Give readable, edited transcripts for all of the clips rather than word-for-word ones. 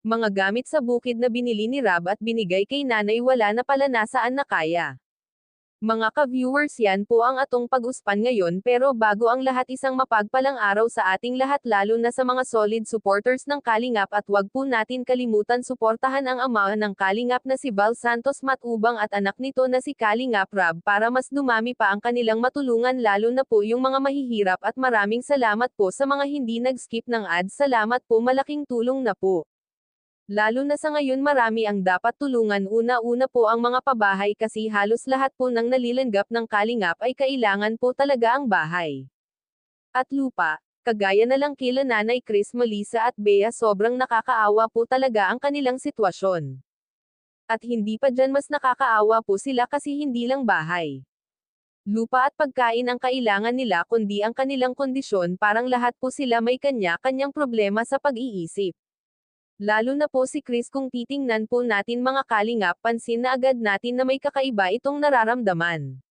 Mga gamit sa bukid na binili ni Rob at binigay kay nanay wala na pala nasaan na kaya. Mga ka-viewers, yan po ang atong pag-uspan ngayon, pero bago ang lahat, isang mapagpalang araw sa ating lahat, lalo na sa mga solid supporters ng Kalingap, at wag po natin kalimutan suportahan ang ama ng Kalingap na si Val Santos Matubang at anak nito na si Kalingap Rob para mas dumami pa ang kanilang matulungan, lalo na po yung mga mahihirap, at maraming salamat po sa mga hindi nag-skip ng ads. Salamat po, malaking tulong na po. Lalo na sa ngayon, marami ang dapat tulungan. Una-una po ang mga pabahay, kasi halos lahat po ng nalilanggap ng Kalingap ay kailangan po talaga ang bahay at lupa. Kagaya na lang kila Nanay Chris, Melissa at Bea, sobrang nakakaawa po talaga ang kanilang sitwasyon. At hindi pa dyan, mas nakakaawa po sila kasi hindi lang bahay, lupa at pagkain ang kailangan nila, kundi ang kanilang kondisyon. Parang lahat po sila may kanya-kanyang problema sa pag-iisip. Lalo na po si Chris, kung titingnan po natin mga Kalingap, pansin na agad natin na may kakaiba itong nararamdaman.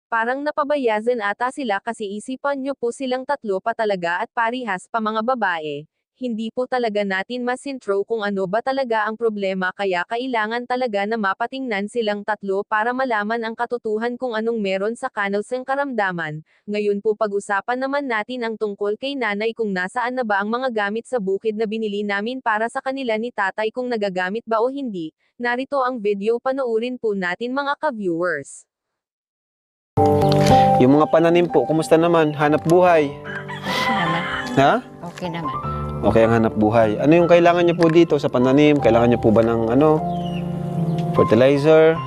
Parang napabayazan ata sila, kasi isipan nyo po, silang tatlo pa talaga at parihas pa mga babae. Hindi po talaga natin masintro kung ano ba talaga ang problema, kaya kailangan talaga na mapatingnan silang tatlo para malaman ang katotohanan kung anong meron sa kanilang karamdaman. Ngayon po, pag-usapan naman natin ang tungkol kay nanay, kung nasaan na ba ang mga gamit sa bukid na binili namin para sa kanila ni tatay, kung nagagamit ba o hindi. Narito ang video, panoorin po natin mga ka-viewers. Yung mga pananim po, kumusta naman? Hanap buhay? Okay naman. Ha? Okay naman. Okay ang hanap buhay. Ano yung kailangan niyo po dito sa pananim? Kailangan niyo po ba ng fertilizer?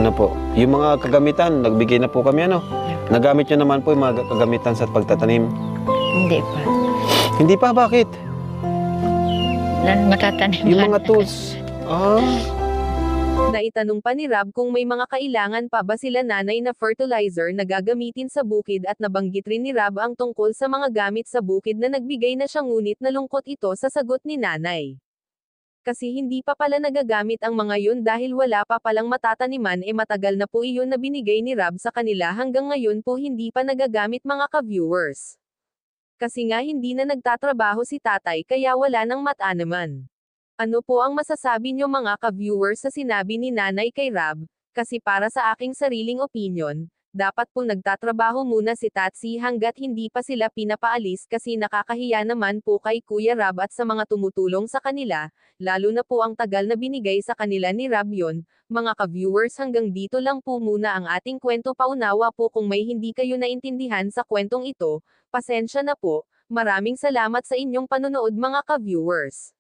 Ano po? Yung mga kagamitan, nagbigay na po kami Nagamit niyo naman po yung mga kagamitan sa pagtatanim? Hindi pa. Hindi pa, bakit? Matatanim Yung man. mga tools. Naitanong pa ni Rob kung may mga kailangan pa ba sila nanay na fertilizer na gagamitin sa bukid, at nabanggit rin ni Rob ang tungkol sa mga gamit sa bukid na nagbigay na siya, ngunit nalungkot ito sa sagot ni nanay. Kasi hindi pa pala nagagamit ang mga yun dahil wala pa palang matataniman, matagal na po iyon na binigay ni Rob sa kanila, hanggang ngayon po hindi pa nagagamit mga ka-viewers. Kasi nga hindi na nagtatrabaho si tatay, kaya wala nang matanaman. Ano po ang masasabi nyo mga ka-viewers sa sinabi ni nanay kay Rob? Kasi para sa aking sariling opinion, dapat po nagtatrabaho muna si Tatsi hanggat hindi pa sila pinapaalis, kasi nakakahiya naman po kay Kuya Rob at sa mga tumutulong sa kanila, lalo na po ang tagal na binigay sa kanila ni Rob yon. Mga ka-viewers, hanggang dito lang po muna ang ating kwento. Paunawa po kung may hindi kayo naintindihan sa kwentong ito, pasensya na po. Maraming salamat sa inyong panonood mga ka-viewers.